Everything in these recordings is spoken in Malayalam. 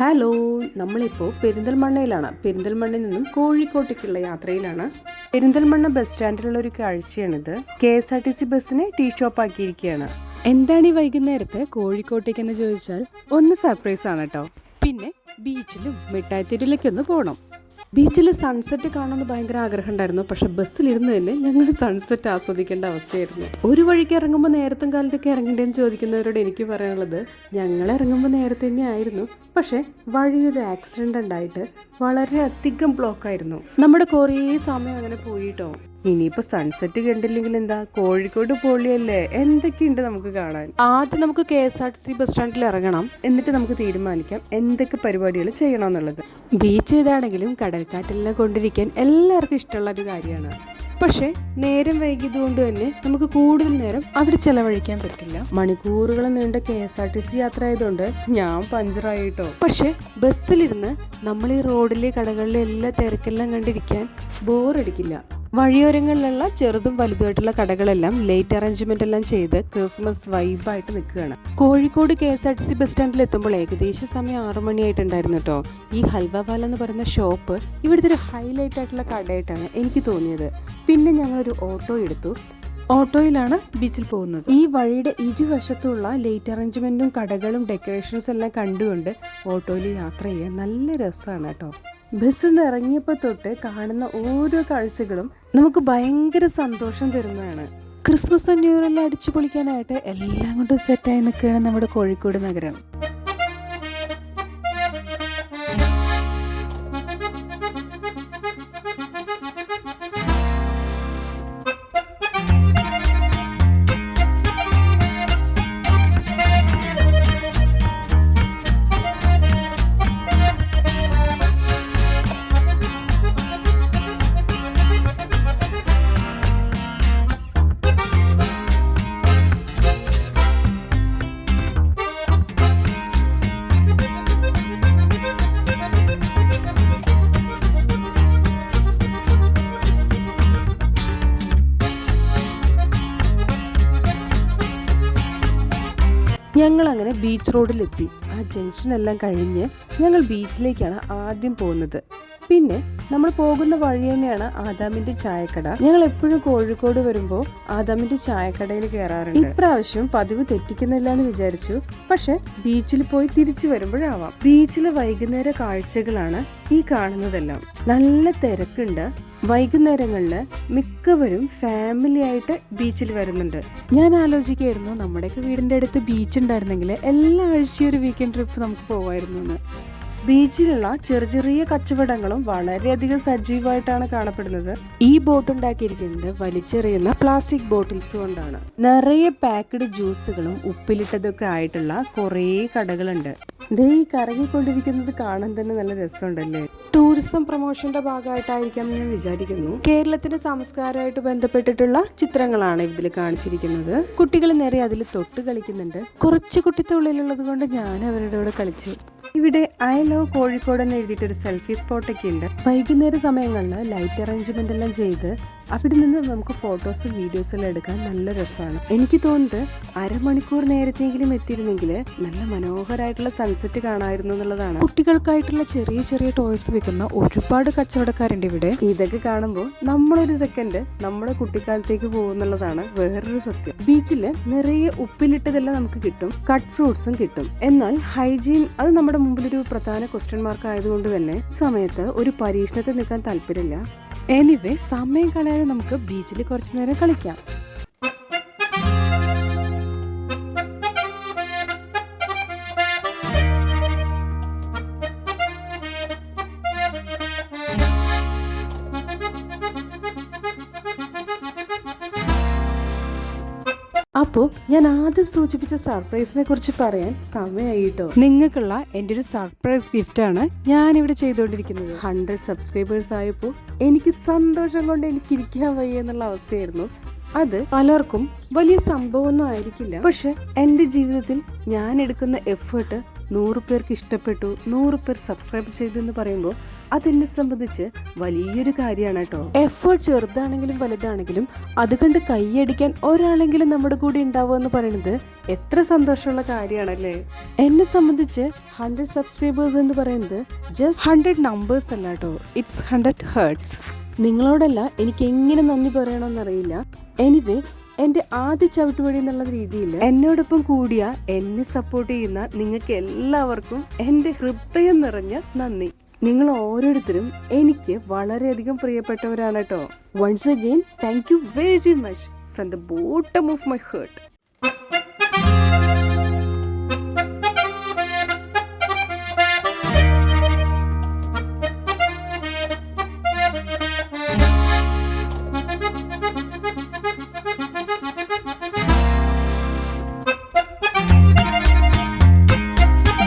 ഹലോ, നമ്മളിപ്പോൾ പെരിന്തൽമണ്ണയിലാണ്. പെരിന്തൽമണ്ണയിൽ നിന്നും കോഴിക്കോട്ടേക്കുള്ള യാത്രയിലാണ്. പെരിന്തൽമണ്ണ ബസ് സ്റ്റാൻഡിലുള്ള ഒരു കാഴ്ചയാണിത്. KSRTC ബസ്സിനെ ടീ ഷോപ്പ് ആക്കിയിരിക്കുകയാണ്. എന്താണ് ഈ വൈകുന്നേരത്തെ കോഴിക്കോട്ടേക്കെന്ന് ചോദിച്ചാൽ ഒന്ന് സർപ്രൈസ് ആണ് കേട്ടോ. പിന്നെ ബീച്ചിലും മിഠായിത്തെരുവിലേക്കൊന്ന് ഒന്ന് പോകണം. ബീച്ചിൽ സൺസെറ്റ് കാണുമെന്ന് ഭയങ്കര ആഗ്രഹം ഉണ്ടായിരുന്നു. പക്ഷെ ബസ്സിലിരുന്ന് തന്നെ ഞങ്ങൾ സൺസെറ്റ് ആസ്വദിക്കേണ്ട അവസ്ഥയായിരുന്നു. ഒരു വഴിക്ക് ഇറങ്ങുമ്പോൾ നേരത്തും കാലത്തൊക്കെ ഇറങ്ങേണ്ടതെന്ന് ചോദിക്കുന്നവരോട് എനിക്ക് പറയാനുള്ളത്, ഞങ്ങൾ ഇറങ്ങുമ്പോൾ നേരത്തെ തന്നെ ആയിരുന്നു. പക്ഷെ വഴിയൊരു ആക്സിഡന്റ് ഉണ്ടായിട്ട് വളരെയധികം ബ്ലോക്കായിരുന്നു. നമ്മുടെ കുറേ സമയം അങ്ങനെ പോയിട്ടോ. ഇനിയിപ്പോൾ സൺസെറ്റ് കണ്ടില്ലെങ്കിൽ എന്താ, കോഴിക്കോട് പൊളിയല്ലേ, എന്തൊക്കെയുണ്ട് നമുക്ക് കാണാൻ. ആദ്യം നമുക്ക് KSRTC ബസ് സ്റ്റാൻഡിൽ ഇറങ്ങണം. എന്നിട്ട് നമുക്ക് തീരുമാനിക്കാം എന്തൊക്കെ പരിപാടികൾ ചെയ്യണമെന്നുള്ളത്. ബീച്ച് ഏതാണെങ്കിലും കടൽക്കാറ്റെല്ലാം കൊണ്ടിരിക്കാൻ എല്ലാവർക്കും ഇഷ്ടമുള്ള ഒരു കാര്യമാണ്. പക്ഷെ നേരം വൈകിയതുകൊണ്ട് തന്നെ നമുക്ക് കൂടുതൽ നേരം അവിടെ ചെലവഴിക്കാൻ പറ്റില്ല. മണിക്കൂറുകൾ നീണ്ട KSRTC യാത്ര ആയതുകൊണ്ട് ഞാൻ പഞ്ചറായിട്ടോ. പക്ഷെ ബസ്സിലിരുന്ന് നമ്മൾ ഈ റോഡിലെ കടകളിലെ എല്ലാ തിരക്കെല്ലാം കണ്ടിരിക്കാൻ ബോറടിക്കില്ല. വഴിയോരങ്ങളിലുള്ള ചെറുതും വലുതുമായിട്ടുള്ള കടകളെല്ലാം ലൈറ്റ് അറേഞ്ച്മെന്റ് എല്ലാം ചെയ്ത് ക്രിസ്മസ് വൈബായിട്ട് നിൽക്കുകയാണ്. കോഴിക്കോട് KSRTC ബസ് സ്റ്റാൻഡിൽ എത്തുമ്പോൾ ഏകദേശം സമയം 6 മണിയായിട്ടുണ്ടായിരുന്നു കേട്ടോ. ഈ ഹൽവവാല എന്ന് പറയുന്ന ഷോപ്പ് ഇവിടുത്തെ ഒരു ഹൈലൈറ്റ് ആയിട്ടുള്ള കടയായിട്ടാണ് എനിക്ക് തോന്നിയത്. പിന്നെ ഞങ്ങളൊരു ഓട്ടോ എടുത്തു. ഓട്ടോയിലാണ് ബീച്ചിൽ പോകുന്നത്. ഈ വഴിയുടെ ഇരുവശത്തുള്ള ലൈറ്റ് അറേഞ്ച്മെന്റും കടകളും ഡെക്കറേഷൻസ് എല്ലാം കണ്ടുകൊണ്ട് ഓട്ടോയിൽ യാത്ര ചെയ്യാൻ നല്ല രസമാണ് കേട്ടോ. ബസ്സിൽ നിന്ന് ഇറങ്ങിയപ്പോൾ തൊട്ട് കാണുന്ന ഓരോ കാഴ്ചകളും നമുക്ക് ഭയങ്കര സന്തോഷം തരുന്നതാണ്. ക്രിസ്മസ് ന്യൂ ഇയർ എല്ലാം അടിച്ചു പൊളിക്കാനായിട്ട് എല്ലാം കൊണ്ടും സെറ്റായി നിൽക്കുകയാണ് നമ്മുടെ കോഴിക്കോട് നഗരം. ഞങ്ങൾ അങ്ങനെ ബീച്ച് റോഡിലെത്തി. ആ ജംഗ്ഷനെല്ലാം കഴിഞ്ഞ് ഞങ്ങൾ ബീച്ചിലേക്കാണ് ആദ്യം പോകുന്നത്. പിന്നെ നമ്മൾ പോകുന്ന വഴി തന്നെയാണ് ആദാമിന്റെ ചായക്കട. ഞങ്ങൾ എപ്പോഴും കോഴിക്കോട് വരുമ്പോൾ ആദാമിന്റെ ചായക്കടയിൽ കയറാറുണ്ട്. ഇപ്രാവശ്യം പതിവ് തെറ്റിക്കുന്നില്ല എന്ന് വിചാരിച്ചു. പക്ഷെ ബീച്ചിൽ പോയി തിരിച്ചു വരുമ്പോഴാവാം. ബീച്ചിലെ വൈകുന്നേര കാഴ്ചകളാണ് ഈ കാണുന്നതെല്ലാം. നല്ല തിരക്കുണ്ട്. വൈകുന്നേരങ്ങളിൽ മിക്കവരും ഫാമിലി ആയിട്ട് ബീച്ചിൽ വരുന്നുണ്ട്. ഞാൻ ആലോചിക്കുകയായിരുന്നു, നമ്മുടെയൊക്കെ വീടിൻ്റെ അടുത്ത് ബീച്ച് ഉണ്ടായിരുന്നെങ്കിൽ എല്ലാ ആഴ്ചയും ഒരു വീക്കെൻഡ് ട്രിപ്പ് നമുക്ക് പോവായിരുന്നു എന്ന്. ബീച്ചിലുള്ള ചെറിയ ചെറിയ കച്ചവടങ്ങളും വളരെയധികം സജീവമായിട്ടാണ് കാണപ്പെടുന്നത്. ഈ ബോട്ട് ഉണ്ടാക്കിയിരിക്കുന്നത് വലിച്ചെറിയുന്ന പ്ലാസ്റ്റിക് ബോട്ടിൽസ് കൊണ്ടാണ്. നിറയെ പാക്കഡ് ജ്യൂസുകളും ഉപ്പിലിട്ടതൊക്കെ ആയിട്ടുള്ള കുറേ കടകളുണ്ട്. ദേ ഈ കറങ്ങിക്കൊണ്ടിരിക്കുന്നത് കാണാൻ തന്നെ നല്ല രസമുണ്ടല്ലേ. ടൂറിസം പ്രൊമോഷന്റെ ഭാഗമായിട്ടായിരിക്കാം ഞാൻ വിചാരിക്കുന്നു. കേരളത്തിന്റെ സംസ്കാരമായിട്ട് ബന്ധപ്പെട്ടിട്ടുള്ള ചിത്രങ്ങളാണ് ഇതിൽ കാണിച്ചിരിക്കുന്നത്. കുട്ടികൾ നേരെ അതിൽ തൊട്ട് കളിക്കുന്നുണ്ട്. കുറച്ച് കുട്ടിത്തുള്ളിലുള്ളത് കൊണ്ട് ഞാൻ അവരുടെ കൂടെ കളിച്ചു. ഇവിടെ ഐ ലവ് കോഴിക്കോട് എന്ന് എഴുതിയിട്ടൊരു സെൽഫി സ്പോട്ടൊക്കെ ഉണ്ട്. വൈകുന്നേര സമയങ്ങളിൽ ലൈറ്റ് അറേഞ്ച്മെന്റ് എല്ലാം ചെയ്ത് അവിടെ നിന്ന് നമുക്ക് ഫോട്ടോസും വീഡിയോസും എല്ലാം എടുക്കാൻ നല്ല രസമാണ്. എനിക്ക് തോന്നുന്നത് അരമണിക്കൂർ നേരത്തെങ്കിലും എത്തിയിരുന്നെങ്കിൽ നല്ല മനോഹരമായിട്ടുള്ള സൺസെറ്റ് കാണാമായിരുന്നു എന്നുള്ളതാണ്. കുട്ടികൾക്കായിട്ടുള്ള ചെറിയ ചെറിയ ടോയ്സ് വിൽക്കുന്ന ഒരുപാട് കച്ചവടക്കാരുണ്ട് ഇവിടെ. ഇതൊക്കെ കാണുമ്പോൾ നമ്മളൊരു സെക്കൻഡ് നമ്മുടെ കുട്ടിക്കാലത്തേക്ക് പോകുന്നുള്ളതാണ് വേറൊരു സത്യം. ബീച്ചിൽ നിറയെ ഉപ്പിലിട്ടതെല്ലാം നമുക്ക് കിട്ടും, കട്ട് ഫ്രൂട്ട്സും കിട്ടും. എന്നാൽ ഹൈജീൻ അത് നമ്മുടെ മുമ്പിലൊരു പ്രധാന ക്വസ്റ്റ്യൻ മാർക്ക് ആയതുകൊണ്ട് തന്നെ സമയത്ത് ഒരു പരീക്ഷണത്തിൽ നിൽക്കാൻ താല്പര്യമില്ല. എനിവേ, സമയം കളയാതെ നമുക്ക് ബീച്ചിൽ കുറച്ചു നേരം കളിക്കാം. അപ്പോൾ ഞാൻ ആദ്യം സൂചിപ്പിച്ച സർപ്രൈസിനെ കുറിച്ച് പറയാൻ സമയമായിട്ടോ. നിങ്ങൾക്കുള്ള എൻ്റെ ഒരു സർപ്രൈസ് ഗിഫ്റ്റാണ് ഞാനിവിടെ ചെയ്തുകൊണ്ടിരിക്കുന്നത്. 100 സബ്സ്ക്രൈബേഴ്സ് ആയപ്പോൾ എനിക്ക് സന്തോഷം കൊണ്ട് എനിക്ക് ഇരിക്കാൻ വയ്യ എന്നുള്ള അവസ്ഥയായിരുന്നു. അത് പലർക്കും വലിയ സംഭവമൊന്നും ആയിരിക്കില്ല. പക്ഷെ എൻ്റെ ജീവിതത്തിൽ ഞാൻ എടുക്കുന്ന എഫേർട്ട് 100 പേർക്ക് ഇഷ്ടപ്പെട്ടു, 100 പേർ സബ്സ്ക്രൈബ് ചെയ്തു എന്ന് പറയുമ്പോൾ അതെന്നെ സംബന്ധിച്ച് വലിയൊരു കാര്യമാണ് കേട്ടോ. എഫേർട്ട് ചെറുതാണെങ്കിലും വലുതാണെങ്കിലും അത് കണ്ട് കൈയടിക്കാൻ ഒരാളെങ്കിലും നമ്മുടെ കൂടെ ഉണ്ടാവുക എന്ന് പറയുന്നത് എത്ര സന്തോഷമുള്ള കാര്യമാണല്ലേ. എന്നെ സംബന്ധിച്ച് 100 സബ്സ്ക്രൈബേഴ്സ് എന്ന് പറയുന്നത് ജസ്റ്റ് 100 നമ്പേഴ്സ് അല്ല കേട്ടോ, ഇറ്റ്സ് 100 ഹേർട്സ്. നിങ്ങളോടല്ല എനിക്ക് എങ്ങനെ നന്ദി പറയണമെന്നറിയില്ല. എനിവേ, എൻ്റെ ആദ്യ ചവിട്ടുപടി എന്നുള്ള രീതിയിൽ എന്നോടൊപ്പം കൂടിയ എന്നെ സപ്പോർട്ട് ചെയ്യുന്ന നിങ്ങൾക്ക് എല്ലാവർക്കും എൻ്റെ ഹൃദയം നിറഞ്ഞ നന്ദി. നിങ്ങൾ ഓരോരുത്തരും എനിക്ക് വളരെയധികം പ്രിയപ്പെട്ടവരാണ് കേട്ടോ. Once again thank you very much from the bottom of my heart.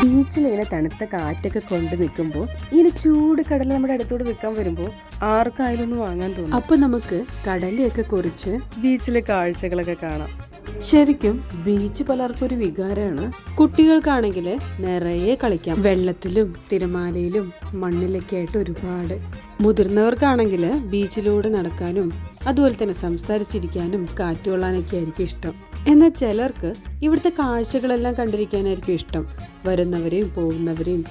ബീച്ചിലിങ്ങനെ തണുത്ത കാറ്റൊക്കെ കൊണ്ട് നിൽക്കുമ്പോൾ ഇങ്ങനെ ചൂട് കടൽ നമ്മുടെ അടുത്തോട് വിൽക്കാൻ വരുമ്പോൾ ആർക്കായാലും ഒന്ന് വാങ്ങാൻ തോന്നും. അപ്പൊ നമുക്ക് കടലിയൊക്കെ കുറിച്ച് ബീച്ചിലെ കാഴ്ചകളൊക്കെ കാണാം. ശരിക്കും ബീച്ച് പലർക്കും ഒരു വികാരമാണ്. കുട്ടികൾക്കാണെങ്കിൽ നിറയെ കളിക്കാം, വെള്ളത്തിലും തിരമാലയിലും മണ്ണിലൊക്കെ ആയിട്ട് ഒരുപാട്. മുതിർന്നവർക്കാണെങ്കിൽ ബീച്ചിലൂടെ നടക്കാനും അതുപോലെ തന്നെ സംസാരിച്ചിരിക്കാനും കാറ്റുകൊള്ളാനൊക്കെ ആയിരിക്കും ഇഷ്ടം. എന്നാൽ ചിലർക്ക് ഇവിടുത്തെ കാഴ്ചകളെല്ലാം കണ്ടിരിക്കാനായിരിക്കും ഇഷ്ടം. വരുന്നവരെയും പോകുന്നവരെയും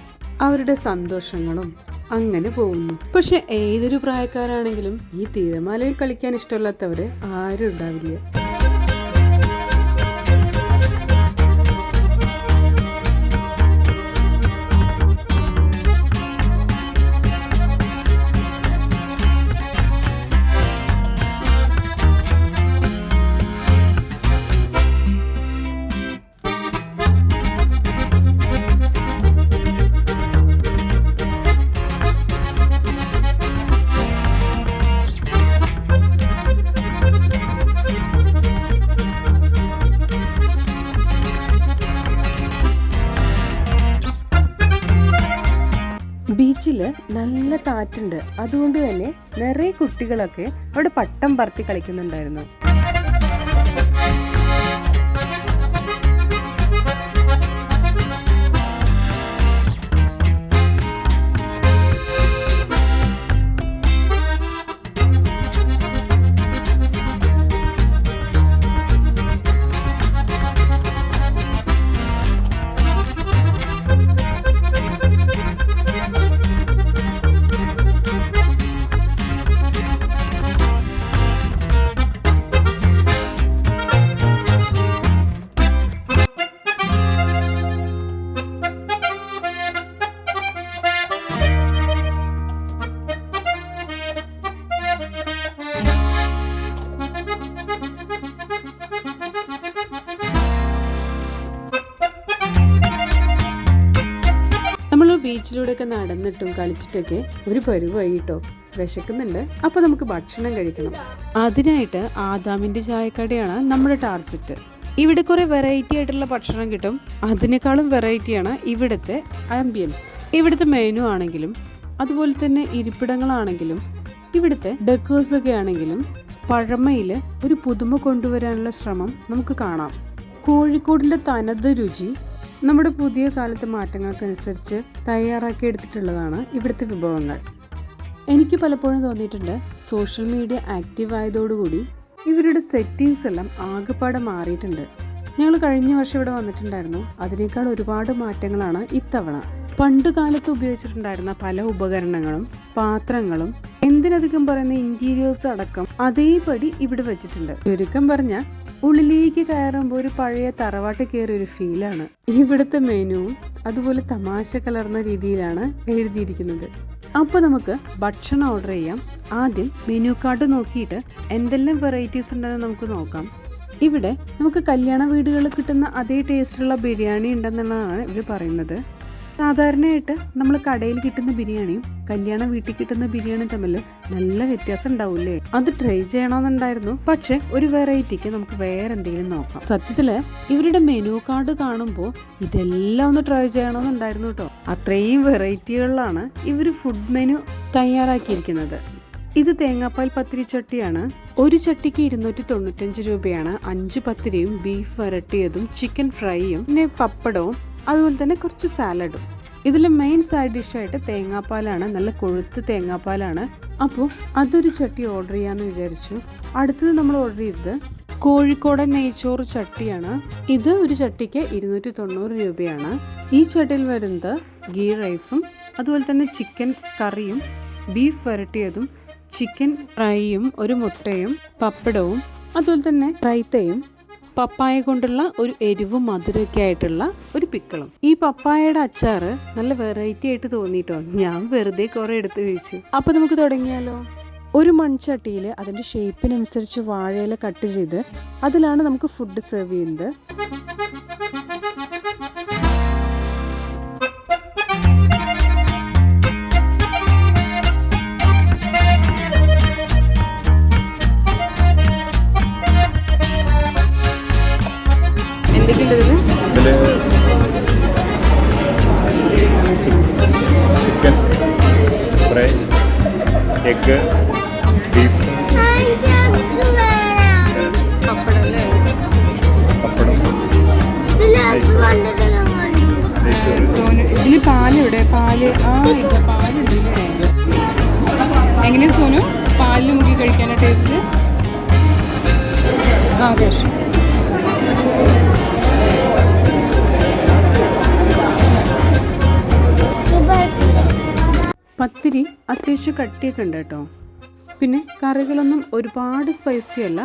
അവരുടെ സന്തോഷങ്ങളും അങ്ങനെ പോകുന്നു. പക്ഷെ ഏതൊരു പ്രായക്കാരാണെങ്കിലും ഈ തിരമാലയിൽ കളിക്കാൻ ഇഷ്ടമില്ലാത്തവര് ആരും ഉണ്ടാവില്ല. ബീച്ചില് നല്ല കാറ്റുണ്ട്, അതുകൊണ്ട് തന്നെ നിറയെ കുട്ടികളൊക്കെ അവിടെ പട്ടം പറത്തി കളിക്കുന്നുണ്ടായിരുന്നു. ബീച്ചിലൂടെയൊക്കെ നടന്നിട്ടും കളിച്ചിട്ടൊക്കെ ഒരു പരുവായി കേട്ടോ. വിശക്കുന്നുണ്ട്, അപ്പൊ നമുക്ക് ഭക്ഷണം കഴിക്കണം. അതിനായിട്ട് ആദാമിന്റെ ചായക്കടയാണ് നമ്മുടെ ടാർജറ്റ്. ഇവിടെ കുറെ വെറൈറ്റി ആയിട്ടുള്ള ഭക്ഷണം കിട്ടും. അതിനേക്കാളും വെറൈറ്റിയാണ് ഇവിടുത്തെ ആംബിയൻസ്. ഇവിടുത്തെ മെനു ആണെങ്കിലും അതുപോലെ തന്നെ ഇരിപ്പിടങ്ങളാണെങ്കിലും ഇവിടുത്തെ ഡെക്കേഴ്സ് ഒക്കെ ആണെങ്കിലും പഴമയിൽ ഒരു പുതുമ കൊണ്ടുവരാനുള്ള ശ്രമം നമുക്ക് കാണാം. കോഴിക്കോടിന്റെ തനത് രുചി നമ്മുടെ പുതിയ കാലത്തെ മാറ്റങ്ങൾക്കനുസരിച്ച് തയ്യാറാക്കി എടുത്തിട്ടുള്ളതാണ് ഇവിടുത്തെ വിഭവങ്ങൾ. എനിക്ക് പലപ്പോഴും തോന്നിയിട്ടുണ്ട്, സോഷ്യൽ മീഡിയ ആക്റ്റീവ് ആയതോടുകൂടി ഇവരുടെ സെറ്റിങ്സ് എല്ലാം ആകെപ്പാടെ മാറിയിട്ടുണ്ട്. ഞങ്ങൾ കഴിഞ്ഞ വർഷം ഇവിടെ വന്നിട്ടുണ്ടായിരുന്നു, അതിനേക്കാൾ ഒരുപാട് മാറ്റങ്ങളാണ് ഇത്തവണ. പണ്ട് കാലത്ത് ഉപയോഗിച്ചിട്ടുണ്ടായിരുന്ന പല ഉപകരണങ്ങളും പാത്രങ്ങളും എന്തിനധികം പറയുന്ന ഇന്റീരിയേഴ്സ് അടക്കം അതേപടി ഇവിടെ വെച്ചിട്ടുണ്ട്. ചുരുക്കം പറഞ്ഞ ഉള്ളിലേക്ക് കയറുമ്പോൾ ഒരു പഴയ തറവാട്ട് കയറിയ ഒരു ഫീലാണ്. ഇവിടുത്തെ മെനുവും അതുപോലെ തമാശ കലർന്ന രീതിയിലാണ് എഴുതിയിരിക്കുന്നത്. അപ്പോൾ നമുക്ക് ഭക്ഷണം ഓർഡർ ചെയ്യാം. ആദ്യം മെനു കാർഡ് നോക്കിയിട്ട് എന്തെല്ലാം വെറൈറ്റീസ് ഉണ്ടെന്ന് നമുക്ക് നോക്കാം. ഇവിടെ നമുക്ക് കല്യാണ വീടുകളിൽ കിട്ടുന്ന അതേ ടേസ്റ്റുള്ള ബിരിയാണി ഉണ്ടെന്നുള്ളതാണ് ഇവർ പറയുന്നത്. സാധാരണയായിട്ട് നമ്മൾ കടയിൽ കിട്ടുന്ന ബിരിയാണിയും കല്യാണ വീട്ടിൽ കിട്ടുന്ന ബിരിയാണിയും തമ്മിൽ നല്ല വ്യത്യാസം ഉണ്ടാവൂലേ? അത് ട്രൈ ചെയ്യണമെന്നുണ്ടായിരുന്നു, പക്ഷെ ഒരു വെറൈറ്റിക്ക് നമുക്ക് വേറെ എന്തെങ്കിലും നോക്കാം. സത്യത്തില് ഇവരുടെ മെനു കാർഡ് കാണുമ്പോൾ ഇതെല്ലാം ഒന്ന് ട്രൈ ചെയ്യണമെന്നുണ്ടായിരുന്നു കേട്ടോ. അത്രയും വെറൈറ്റികളിലാണ് ഇവർ ഫുഡ് മെനു തയ്യാറാക്കിയിരിക്കുന്നത്. ഇത് തേങ്ങാപ്പാൽ പത്തിരി ചട്ടിയാണ്. ഒരു ചട്ടിക്ക് 295 രൂപയാണ്. 5 പത്തിരിയും ബീഫ് വരട്ടിയതും ചിക്കൻ ഫ്രൈയും പിന്നെ പപ്പടവും അതുപോലെ തന്നെ കുറച്ച് സാലഡും. ഇതിൽ മെയിൻ സൈഡ് ഡിഷായിട്ട് തേങ്ങാപ്പാലാണ്, നല്ല കൊഴുത്ത് തേങ്ങാപ്പാലാണ്. അപ്പോൾ അതൊരു ചട്ടി ഓർഡർ ചെയ്യാമെന്ന് വിചാരിച്ചു. അടുത്തത് നമ്മൾ ഓർഡർ ചെയ്തത് കോഴിക്കോടൻ നെയ്ച്ചോറ് ചട്ടിയാണ്. ഇത് ഒരു ചട്ടിക്ക് 290 രൂപയാണ്. ഈ ചട്ടിയിൽ വരുന്നത് ഗീ റൈസും അതുപോലെ തന്നെ ചിക്കൻ കറിയും ബീഫ് വരട്ടിയതും ചിക്കൻ ഫ്രൈയും ഒരു മുട്ടയും പപ്പടവും അതുപോലെ തന്നെ റൈത്തയും പപ്പായ കൊണ്ടുള്ള ഒരു എരിവും മധുരമൊക്കെ ആയിട്ടുള്ള ഒരു പിക്കിളും. ഈ പപ്പായയുടെ അച്ചാറ് നല്ല വെറൈറ്റി ആയിട്ട് തോന്നിട്ടോ. ഞാൻ വെറുതെ കുറെ എടുത്ത് കഴിച്ചു. അപ്പൊ നമുക്ക് തുടങ്ങിയാലോ. ഒരു മൺചട്ടിയിൽ അതിന്റെ ഷേപ്പിനനുസരിച്ച് വാഴയില കട്ട് ചെയ്ത് അതിലാണ് നമുക്ക് ഫുഡ് സെർവ് ചെയ്യുന്നത്. എന്തൊക്കെയുണ്ട് ഇതില്? ചിക്കൻ ഫ്രൈ, എഗ്, ബീഫ്, പപ്പടം അല്ലേ? പപ്പടം, ഇതില് പാലിവിടെ പാല്. ഇല്ല പാലുണ്ട്. എങ്ങനെയാ സോനു പാലിൽ മുക്കി കഴിക്കാനാ ടേസ്റ്റ്? ടേസ്റ്റ്. പത്തിരി അത്യാവശ്യം കട്ടിയൊക്കെ ഉണ്ട് കേട്ടോ. പിന്നെ കറികളൊന്നും ഒരുപാട് സ്പൈസി അല്ല,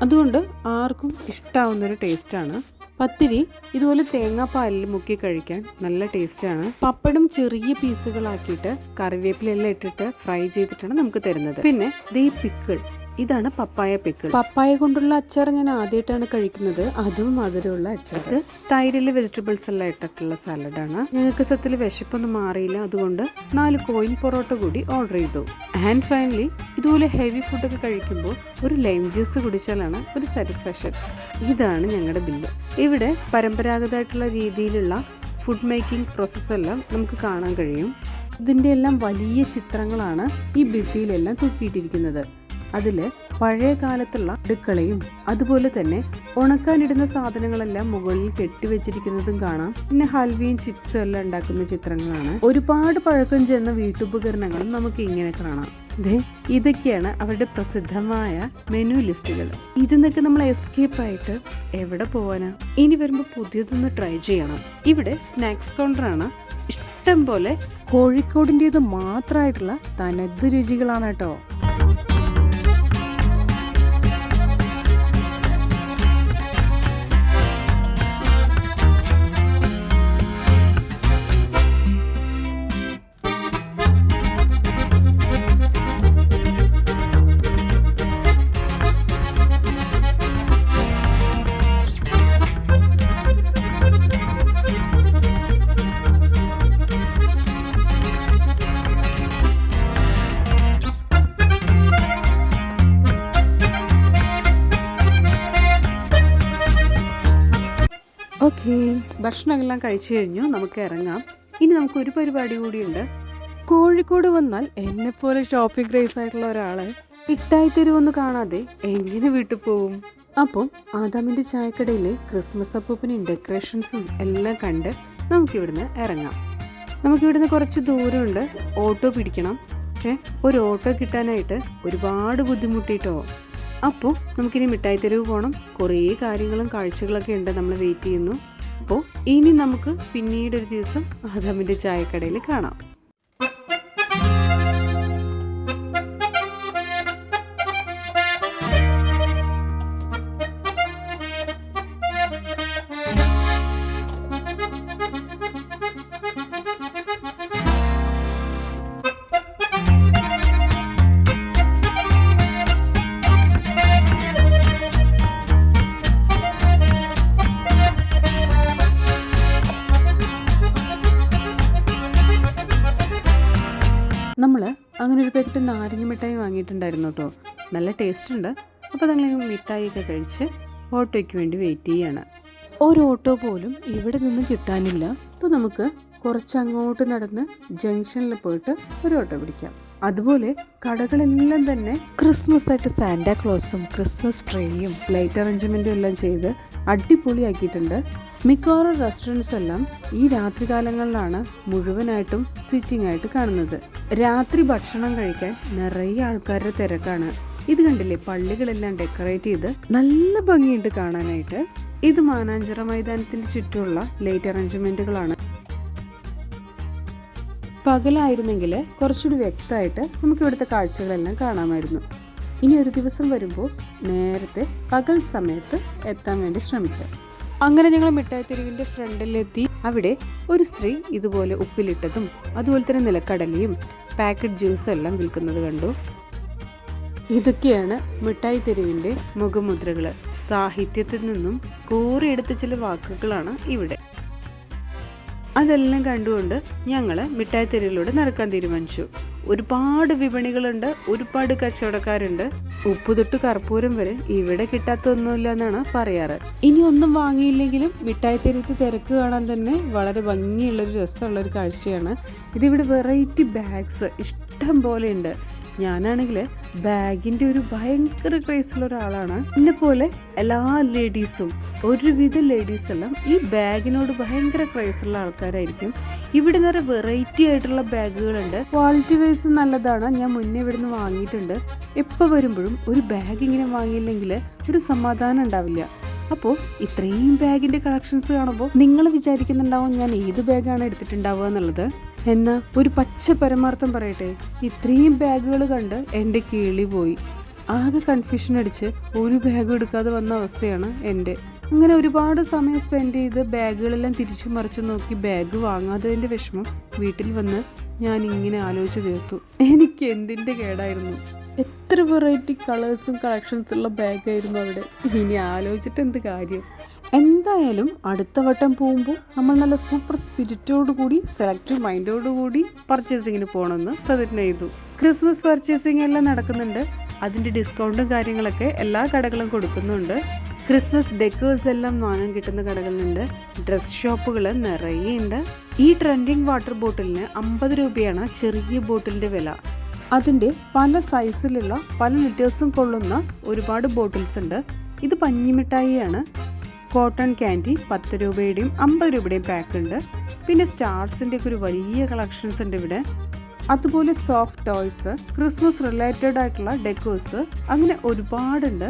അതുകൊണ്ട് ആർക്കും ഇഷ്ടാവുന്നൊരു ടേസ്റ്റാണ്. പത്തിരി ഇതുപോലെ തേങ്ങാപ്പാലിൽ മുക്കി കഴിക്കാൻ നല്ല ടേസ്റ്റാണ്. പപ്പടം ചെറിയ പീസുകളാക്കിയിട്ട് കറിവേപ്പിലെല്ലാം ഇട്ടിട്ട് ഫ്രൈ ചെയ്തിട്ടാണ് നമുക്ക് തരുന്നത്. പിന്നെ ദേ പിക്കിൾ, ഇതാണ് പപ്പായ പിക്കിൾ. പപ്പായ കൊണ്ടുള്ള അച്ചാർ ഞാൻ ആദ്യമായിട്ടാണ് കഴിക്കുന്നത്, അതും മധുരമുള്ള അച്ചാർ. തൈരില് വെജിറ്റബിൾസ് എല്ലാം ഇട്ടിട്ടുള്ള സാലഡാണ്. ഞങ്ങൾക്ക് സത്യത്തിൽ വിശപ്പൊന്നും മാറിയില്ല, അതുകൊണ്ട് 4 കോയിൻ പൊറോട്ട കൂടി ഓർഡർ ചെയ്തു. ആൻഡ് ഫൈനലി ഇതുപോലെ ഹെവി ഫുഡൊക്കെ കഴിക്കുമ്പോൾ ഒരു ലൈം ജ്യൂസ് കുടിച്ചാലാണ് ഒരു സാറ്റിസ്ഫാക്ഷൻ. ഇതാണ് ഞങ്ങളുടെ ബില്ല്. ഇവിടെ പരമ്പരാഗതമായിട്ടുള്ള രീതിയിലുള്ള ഫുഡ് മേക്കിംഗ് പ്രോസസ്സെല്ലാം നമുക്ക് കാണാൻ കഴിയും. ഇതിൻ്റെ എല്ലാം വലിയ ചിത്രങ്ങളാണ് ഈ ഭിത്തിയിലെല്ലാം തൂക്കിയിട്ടിരിക്കുന്നത്. അതിൽ പഴയ കാലത്തുള്ള അടുക്കളയും അതുപോലെ തന്നെ ഉണക്കാനിടുന്ന സാധനങ്ങളെല്ലാം മുകളിൽ കെട്ടിവെച്ചിരിക്കുന്നതും കാണാം. പിന്നെ ഹൽവയും ചിപ്സും എല്ലാം ഉണ്ടാക്കുന്ന ചിത്രങ്ങളാണ്. ഒരുപാട് പഴക്കം ചെന്ന വീട്ടുപകരണങ്ങളും നമുക്ക് ഇങ്ങനെ കാണാം. ഇതൊക്കെയാണ് അവരുടെ പ്രസിദ്ധമായ മെനു ലിസ്റ്റുകൾ. ഇതിന്നൊക്കെ നമ്മൾ എസ്കേപ്പ് ആയിട്ട് എവിടെ പോവാനാ? ഇനി വരുമ്പോൾ പുതിയതൊന്ന് ട്രൈ ചെയ്യണം. ഇവിടെ സ്നാക്സ് കൗണ്ടറാണ്. ഇഷ്ടം പോലെ കോഴിക്കോടിൻ്റെത് മാത്രമായിട്ടുള്ള തനത് രുചികളാണ് കേട്ടോ. ഓക്കെ, ഭക്ഷണമെല്ലാം കഴിച്ചു കഴിഞ്ഞു, നമുക്ക് ഇറങ്ങാം. ഇനി നമുക്കൊരു പരിപാടി കൂടിയുണ്ട്. കോഴിക്കോട് വന്നാൽ എന്നെപ്പോലെ ഷോപ്പിംഗ് ക്രേസ് ആയിട്ടുള്ള ഒരാളെ മിഠായി തെരുവൊന്ന് കാണാതെ എങ്ങനെ വീട്ടിൽ പോവും? അപ്പം ആദാമിൻ്റെ ചായക്കടയിലെ ക്രിസ്മസ് അപ്പൂപ്പനും ഡെക്കറേഷൻസും എല്ലാം കണ്ട് നമുക്കിവിടുന്ന് ഇറങ്ങാം. നമുക്കിവിടുന്ന് കുറച്ച് ദൂരമുണ്ട്, ഓട്ടോ പിടിക്കണം. പക്ഷേ ഒരു ഓട്ടോ കിട്ടാനായിട്ട് ഒരുപാട് ബുദ്ധിമുട്ടിട്ടോ. അപ്പോൾ നമുക്കിനി മിഠായി തെരുവ് പോകണം. കുറേ കാര്യങ്ങളും കാഴ്ചകളൊക്കെ ഉണ്ട്, നമ്മൾ വെയിറ്റ് ചെയ്യുന്നു. അപ്പോൾ ഇനി നമുക്ക് പിന്നീടൊരു ദിവസം ആദാമിൻ്റെ ചായക്കടയിൽ കാണാം. നമ്മൾ അങ്ങനെ ഒരു പാക്കറ്റ് നാരങ്ങ മിഠായി വാങ്ങിയിട്ടുണ്ടായിരുന്നു കേട്ടോ. നല്ല ടേസ്റ്റ് ഉണ്ട്. അപ്പോൾ ഞങ്ങൾ മിഠായിയൊക്കെ കഴിച്ച് ഓട്ടോയ്ക്ക് വേണ്ടി വെയിറ്റ് ചെയ്യാണ്. ഒരു ഓട്ടോ പോലും ഇവിടെ നിന്ന് കിട്ടാനില്ല. അപ്പോൾ നമുക്ക് കുറച്ച് അങ്ങോട്ട് നടന്ന് ജംഗ്ഷനിൽ പോയിട്ട് ഒരു ഓട്ടോ പിടിക്കാം. അതുപോലെ കടകളെല്ലാം തന്നെ ക്രിസ്മസ് ആയിട്ട് സാന്റാക്ലോസും ക്രിസ്മസ് ട്രീയും ലൈറ്റ് അറേഞ്ച്മെന്റും എല്ലാം ചെയ്ത് അടിപൊളിയാക്കിയിട്ടുണ്ട്. മിക്കവാറും റെസ്റ്റോറൻറ്റ്സ് എല്ലാം ഈ രാത്രികാലങ്ങളിലാണ് മുഴുവനായിട്ടും സിറ്റിംഗ് ആയിട്ട് കാണുന്നത്. രാത്രി ഭക്ഷണം കഴിക്കാൻ നിറയെ ആൾക്കാരുടെ തിരക്കാണ്. ഇത് കണ്ടില്ലേ, പള്ളികളെല്ലാം ഡെക്കറേറ്റ് ചെയ്ത് നല്ല ഭംഗിയുണ്ട് കാണാനായിട്ട്. ഇത് മാനാഞ്ചിറ മൈതാനത്തിന്റെ ചുറ്റുമുള്ള ലൈറ്റ് അറേഞ്ച്മെന്റുകളാണ്. പകലായിരുന്നെങ്കിൽ കുറച്ചുകൂടി വ്യക്തമായിട്ട് നമുക്ക് ഇവിടുത്തെ കാഴ്ചകളെല്ലാം കാണാമായിരുന്നു. ഇനി ഒരു ദിവസം വരുമ്പോൾ നേരത്തെ പകൽ സമയത്ത് എത്താൻ വേണ്ടി ശ്രമിക്കാം. അങ്ങനെ ഞങ്ങൾ മിഠായി തെരുവിൻ്റെ ഫ്രണ്ടിലെത്തി. അവിടെ ഒരു സ്ത്രീ ഇതുപോലെ ഉപ്പിലിട്ടതും അതുപോലെ തന്നെ നിലക്കടലയും പാക്കറ്റ് ജ്യൂസും എല്ലാം വിൽക്കുന്നത് കണ്ടു. ഇതൊക്കെയാണ് മിഠായി തെരുവിൻ്റെ മുഖമുദ്രകൾ. സാഹിത്യത്തിൽ നിന്നും കോറിയെടുത്ത ചില വാക്കുകളാണ് ഇവിടെ. അതെല്ലാം കണ്ടുകൊണ്ട് ഞങ്ങൾ മിഠായി തെരുവിലൂടെ നടക്കാൻ തീരുമാനിച്ചു. ഒരുപാട് വിപണികളുണ്ട്, ഒരുപാട് കച്ചവടക്കാരുണ്ട്. ഉപ്പ് തൊട്ട് കർപ്പൂരം വരെ ഇവിടെ കിട്ടാത്തൊന്നുമില്ല എന്നാണ് പറയാറ്. ഇനി ഒന്നും വാങ്ങിയില്ലെങ്കിലും മിഠായി തെരുവത്ത് തിരക്ക് കാണാൻ തന്നെ വളരെ ഭംഗിയുള്ളൊരു രസമുള്ളൊരു കാഴ്ചയാണ്. ഇതിവിടെ വെറൈറ്റി ബാഗ്സ് ഇഷ്ടം പോലെ ഉണ്ട്. ഞാനാണെങ്കിൽ ബാഗിൻ്റെ ഒരു ഭയങ്കര ക്രേസുള്ള ഒരാളാണ്. എന്നെ പോലെ എല്ലാ ലേഡീസും, ഒരുവിധ ലേഡീസെല്ലാം ഈ ബാഗിനോട് ഭയങ്കര ക്രേസുള്ള ആൾക്കാരായിരിക്കും. ഇവിടെ നിറയെ വെറൈറ്റി ആയിട്ടുള്ള ബാഗുകളുണ്ട്. ക്വാളിറ്റി വൈസ് നല്ലതാണ്. ഞാൻ മുന്നേ ഇവിടുന്ന് വാങ്ങിയിട്ടുണ്ട്. എപ്പോൾ വരുമ്പോഴും ഒരു ബാഗ് ഇങ്ങനെ വാങ്ങിയില്ലെങ്കിൽ ഒരു സമാധാനം ഉണ്ടാവില്ല. അപ്പോൾ ഇത്രയും ബാഗിൻ്റെ കളക്ഷൻസ് കാണുമ്പോൾ നിങ്ങൾ വിചാരിക്കുന്നുണ്ടാവും ഞാൻ ഏത് ബാഗാണ് എടുത്തിട്ടുണ്ടാവുക എന്നുള്ളത്. എന്നാൽ ഒരു പച്ച പരമാർത്ഥം പറയട്ടെ, ഇത്രയും ബാഗുകൾ കണ്ട് എൻ്റെ കിളി പോയി. ആകെ കൺഫ്യൂഷൻ അടിച്ച് ഒരു ബാഗ് എടുക്കാതെ വന്ന അവസ്ഥയാണ് എൻ്റെ. അങ്ങനെ ഒരുപാട് സമയം സ്പെൻഡ് ചെയ്ത് ബാഗുകളെല്ലാം തിരിച്ചു മറിച്ചു നോക്കി ബാഗ് വാങ്ങാത്തതിൻ്റെ വിഷമം വീട്ടിൽ വന്ന് ഞാൻ ഇങ്ങനെ ആലോചിച്ച് തീർത്തു. എനിക്ക് എന്തിൻ്റെ കേടായിരുന്നു. എത്ര വെറൈറ്റി കളേഴ്സും കളക്ഷൻസുള്ള ബാഗായിരുന്നു അവിടെ. ഇനി ആലോചിച്ചിട്ട് എന്ത് കാര്യം. എന്തായാലും അടുത്ത വട്ടം പോകുമ്പോൾ നമ്മൾ നല്ല സൂപ്പർ സ്പിരിറ്റോടു കൂടി സെലക്റ്റീവ് മൈൻഡോടുകൂടി പർച്ചേസിങ്ങിന് പോകണമെന്ന് പ്രതിജ്ഞ ചെയ്തു. ക്രിസ്മസ് പർച്ചേസിങ് എല്ലാം നടക്കുന്നുണ്ട്. അതിൻ്റെ ഡിസ്കൗണ്ടും കാര്യങ്ങളൊക്കെ എല്ലാ കടകളും കൊടുക്കുന്നുണ്ട്. ക്രിസ്മസ് ഡെക്കേഴ്സ് എല്ലാം വാങ്ങാൻ കിട്ടുന്ന കടകളുണ്ട്. ഡ്രസ് ഷോപ്പുകൾ നിറയെ ഉണ്ട്. ഈ ട്രെൻഡിങ് വാട്ടർ ബോട്ടിലിന് 50 രൂപയാണ് ചെറിയ ബോട്ടിലിൻ്റെ വില. അതിൻ്റെ പല സൈസിലുള്ള പല ലിറ്റേഴ്സും കൊള്ളുന്ന ഒരുപാട് ബോട്ടിൽസ് ഉണ്ട്. ഇത് പഞ്ഞിമിഠായിയാണ്. കോട്ടൺ ക്യാൻഡി 10 രൂപയുടെയും 50 രൂപയുടെയും പാക്ക് ഉണ്ട്. പിന്നെ സ്റ്റാർസിൻ്റെ ഒക്കെ ഒരു വലിയ കളക്ഷൻസ് ഉണ്ട് ഇവിടെ. അതുപോലെ സോഫ്റ്റ് ടോയ്സ്, ക്രിസ്മസ് റിലേറ്റഡ് ആയിട്ടുള്ള ഡെക്കേഴ്സ്, അങ്ങനെ ഒരുപാടുണ്ട്.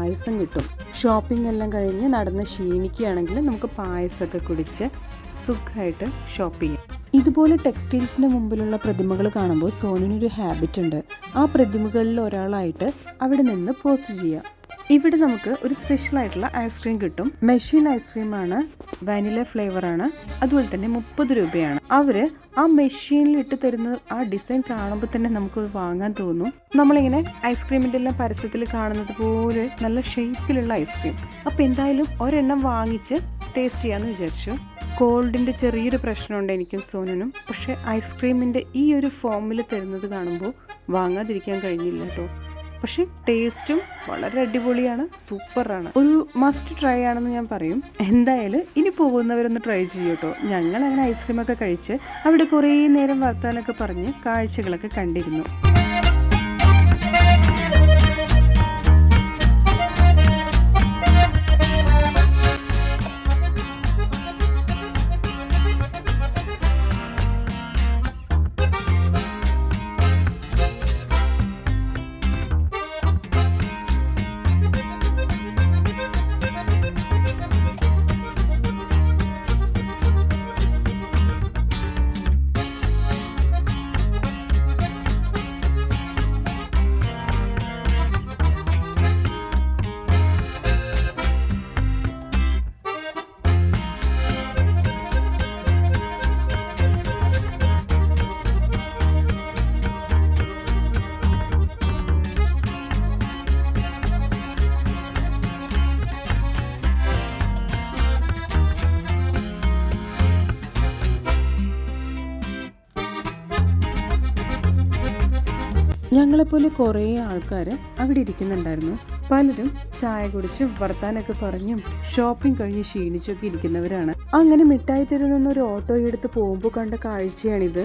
പായസം കിട്ടും. ഷോപ്പിംഗ് എല്ലാം കഴിഞ്ഞ് നടന്ന് ക്ഷീണിക്കുകയാണെങ്കിൽ നമുക്ക് പായസമൊക്കെ കുടിച്ച് സുഖമായിട്ട് ഷോപ്പ് ചെയ്യാം. ഇതുപോലെ ടെക്സ്റ്റൈൽസിന് മുമ്പിലുള്ള പ്രതിമകൾ കാണുമ്പോൾ സോനുവിനൊരു ഹാബിറ്റ് ഉണ്ട്. ആ പ്രതിമകളിൽ ഒരാളായിട്ട് അവിടെ നിന്ന് പോസ്റ്റ് ചെയ്യാം. ഇവിടെ നമുക്ക് ഒരു സ്പെഷ്യൽ ആയിട്ടുള്ള ഐസ്ക്രീം കിട്ടും. മെഷീൻ ഐസ്ക്രീമാണ്, വാനില ഫ്ലേവറാണ്. അതുപോലെ തന്നെ 30 രൂപയാണ്. അവര് ആ മെഷീനിൽ ഇട്ട് തരുന്ന ആ ഡിസൈൻ കാണുമ്പോൾ തന്നെ നമുക്ക് വാങ്ങാൻ തോന്നും. നമ്മളിങ്ങനെ ഐസ്ക്രീമിൻ്റെ എല്ലാം പരസ്യത്തിൽ കാണുന്നത് പോലെ നല്ല ഷേപ്പിലുള്ള ഐസ്ക്രീം. അപ്പോൾ എന്തായാലും ഒരെണ്ണം വാങ്ങിച്ച് ടേസ്റ്റ് ചെയ്യാമെന്ന് വിചാരിച്ചു. കോൾഡിൻ്റെ ചെറിയൊരു പ്രശ്നമുണ്ട് എനിക്കും സോനുനും. പക്ഷേ ഐസ്ക്രീമിൻ്റെ ഈ ഒരു ഫോമിൽ തരുന്നത് കാണുമ്പോൾ വാങ്ങാതിരിക്കാൻ കഴിഞ്ഞില്ല കേട്ടോ. പക്ഷെ ടേസ്റ്റും വളരെ അടിപൊളിയാണ്, സൂപ്പറാണ്. ഒരു മസ്റ്റ് ട്രൈ ആണെന്ന് ഞാൻ പറയും. എന്തായാലും ഇനി പോകുന്നവരൊന്ന് ട്രൈ ചെയ്യും കേട്ടോ. ഞങ്ങൾ അങ്ങനെ ഐസ്ക്രീമൊക്കെ കഴിച്ച് അവിടെ കുറേ നേരം വർത്താനൊക്കെ പറഞ്ഞ് കാഴ്ചകളൊക്കെ കണ്ടിരുന്നു. ഞങ്ങളെപ്പോലെ കുറേ ആൾക്കാർ അവിടെ ഇരിക്കുന്നുണ്ടായിരുന്നു. പലരും ചായ കുടിച്ചും വർത്താനൊക്കെ പറഞ്ഞും ഷോപ്പിംഗ് കഴിഞ്ഞ് ക്ഷീണിച്ചൊക്കെ ഇരിക്കുന്നവരാണ്. അങ്ങനെ മിഠായി തെരുവിൽ നിന്നൊരു ഓട്ടോ എടുത്ത് പോകുമ്പോൾ കണ്ട കാഴ്ചയാണിത്.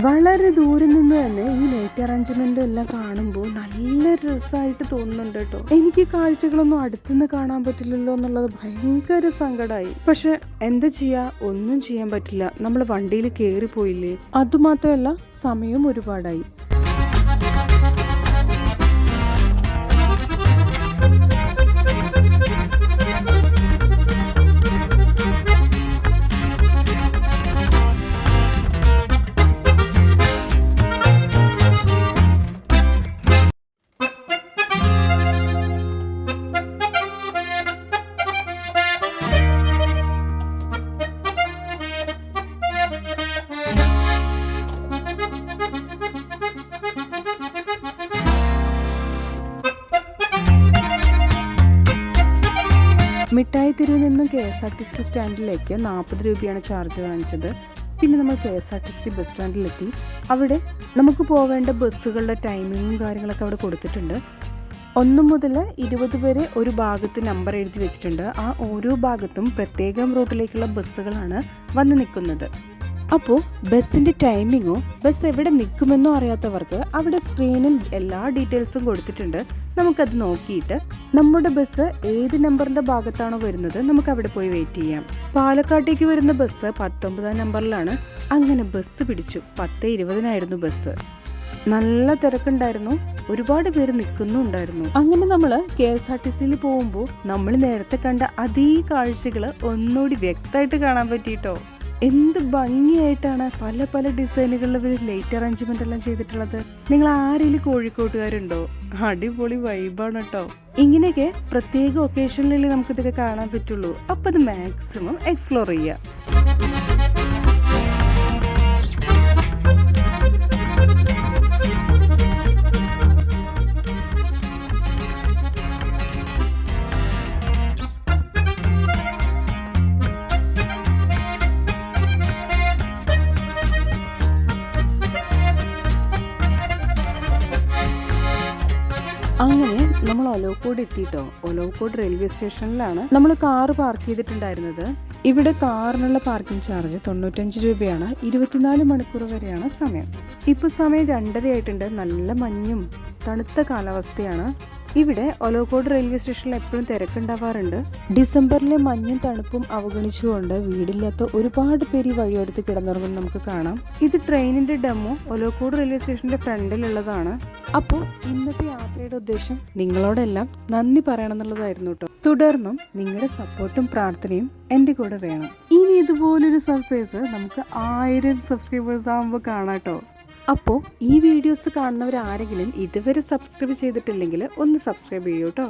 വളരെ ദൂരെ നിന്ന് തന്നെ ഈ ലൈറ്റ് അറേഞ്ച്മെന്റ് എല്ലാം കാണുമ്പോൾ നല്ല രസമായിട്ട് തോന്നുന്നുണ്ട് കേട്ടോ. എനിക്ക് കാഴ്ചകളൊന്നും അടുത്തുനിന്ന് കാണാൻ പറ്റില്ലല്ലോ എന്നുള്ളത് ഭയങ്കര സങ്കടമായി. പക്ഷെ എന്താ ചെയ്യാ, ഒന്നും ചെയ്യാൻ പറ്റില്ല. നമ്മൾ വണ്ടിയിൽ കയറിപ്പോയില്ലേ. അതുമാത്രമല്ല സമയം ഒരുപാടായി. മിഠായി തെരുവിൽ നിന്നും KSRTC സ്റ്റാൻഡിലേക്ക് 40 രൂപയാണ് ചാർജ് വാങ്ങിച്ചത്. പിന്നെ നമ്മൾ KSRTC ബസ് സ്റ്റാൻഡിലെത്തി. അവിടെ നമുക്ക് പോവേണ്ട ബസ്സുകളുടെ ടൈമിങ്ങും കാര്യങ്ങളൊക്കെ അവിടെ കൊടുത്തിട്ടുണ്ട്. 1 മുതൽ 20 വരെ ഒരു ഭാഗത്ത് നമ്പർ എഴുതി വെച്ചിട്ടുണ്ട്. ആ ഓരോ ഭാഗത്തും പ്രത്യേകം റൂട്ടിലേക്കുള്ള ബസ്സുകളാണ് വന്ന് നിൽക്കുന്നത്. അപ്പോൾ ബസ്സിൻ്റെ ടൈമിങ്ങോ ബസ് എവിടെ നിൽക്കുമെന്നോ അറിയാത്തവർക്ക് അവിടെ സ്ക്രീനിൽ എല്ലാ ഡീറ്റെയിൽസും കൊടുത്തിട്ടുണ്ട്. നമുക്കത് നോക്കിയിട്ട് നമ്മുടെ ബസ് ഏത് നമ്പറിൻ്റെ ഭാഗത്താണോ വരുന്നത് നമുക്ക് അവിടെ പോയി വെയിറ്റ് ചെയ്യാം. പാലക്കാട്ടേക്ക് വരുന്ന ബസ് 19 നമ്പറിലാണ്. അങ്ങനെ ബസ് പിടിച്ചു. 10:20 ബസ്. നല്ല തിരക്കുണ്ടായിരുന്നു, ഒരുപാട് പേര് നിൽക്കുന്നുണ്ടായിരുന്നു. അങ്ങനെ നമ്മൾ KSRTCയിൽ പോകുമ്പോൾ നമ്മൾ നേരത്തെ കണ്ട അതേ കാഴ്ചകൾ ഒന്നുകൂടി വ്യക്തമായിട്ട് കാണാൻ പറ്റിയിട്ടോ. എന്ത് ഭംഗിയായിട്ടാണ് പല പല ഡിസൈനുകളിൽ ലൈറ്റ് അറേഞ്ച്മെന്റ് എല്ലാം ചെയ്തിട്ടുള്ളത്. നിങ്ങൾ ആരെങ്കിലും കോഴിക്കോട്ടുകാരുണ്ടോ? അടിപൊളി വൈബാണ് കേട്ടോ. ഇങ്ങനെയൊക്കെ പ്രത്യേക ഒക്കേഷനിലല്ലേ നമുക്കിതൊക്കെ കാണാൻ പറ്റുള്ളൂ. അപ്പം അത് മാക്സിമം എക്സ്പ്ലോർ ചെയ്യാം. അങ്ങനെ നമ്മൾ ഒലവക്കോട് എത്തിയിട്ടോ. ഒലവക്കോട് റെയിൽവേ സ്റ്റേഷനിലാണ് നമ്മൾ കാറ് പാർക്ക് ചെയ്തിട്ടുണ്ടായിരുന്നത്. ഇവിടെ കാറിനുള്ള പാർക്കിംഗ് ചാർജ് 95 രൂപയാണ്. 24 മണിക്കൂർ വരെയാണ് സമയം. ഇപ്പോൾ സമയം 2:30 ആയിട്ടുണ്ട്. നല്ല മഞ്ഞും തണുത്ത കാലാവസ്ഥയാണ്. ഇവിടെ ഒലോക്കോട് റെയിൽവേ സ്റ്റേഷനിൽ എപ്പോഴും തിരക്കുണ്ടാവാറുണ്ട്. ഡിസംബറിലെ മഞ്ഞും തണുപ്പും അവഗണിച്ചുകൊണ്ട് വീടില്ലാത്ത ഒരുപാട് പേര് ഈ വഴിയോരത്ത് കിടന്നുറങ്ങുന്നത് നമുക്ക് കാണാം. ഇത് ട്രെയിനിന്റെ ഡെമോ ഒലോക്കോട് റെയിൽവേ സ്റ്റേഷന്റെ ഫ്രണ്ടിലുള്ളതാണ്. അപ്പോൾ ഇന്നത്തെ യാത്രയുടെ ഉദ്ദേശം നിങ്ങളോടെല്ലാം നന്ദി പറയണം എന്നുള്ളതായിരുന്നു കേട്ടോ. തുടർന്നും നിങ്ങളുടെ സപ്പോർട്ടും പ്രാർത്ഥനയും എൻ്റെ കൂടെ വേണം. ഇനി ഇതുപോലൊരു സർപ്രൈസ് നമുക്ക് 1000 സബ്സ്ക്രൈബേഴ്സ് ആകുമ്പോൾ കാണാം കേട്ടോ. അപ്പോൾ ഈ വീഡിയോസ് കാണുന്നവരാരെങ്കിലും ഇതുവരെ സബ്സ്ക്രൈബ് ചെയ്തിട്ടില്ലെങ്കിൽ ഒന്ന് സബ്സ്ക്രൈബ് ചെയ്യൂ കേട്ടോ.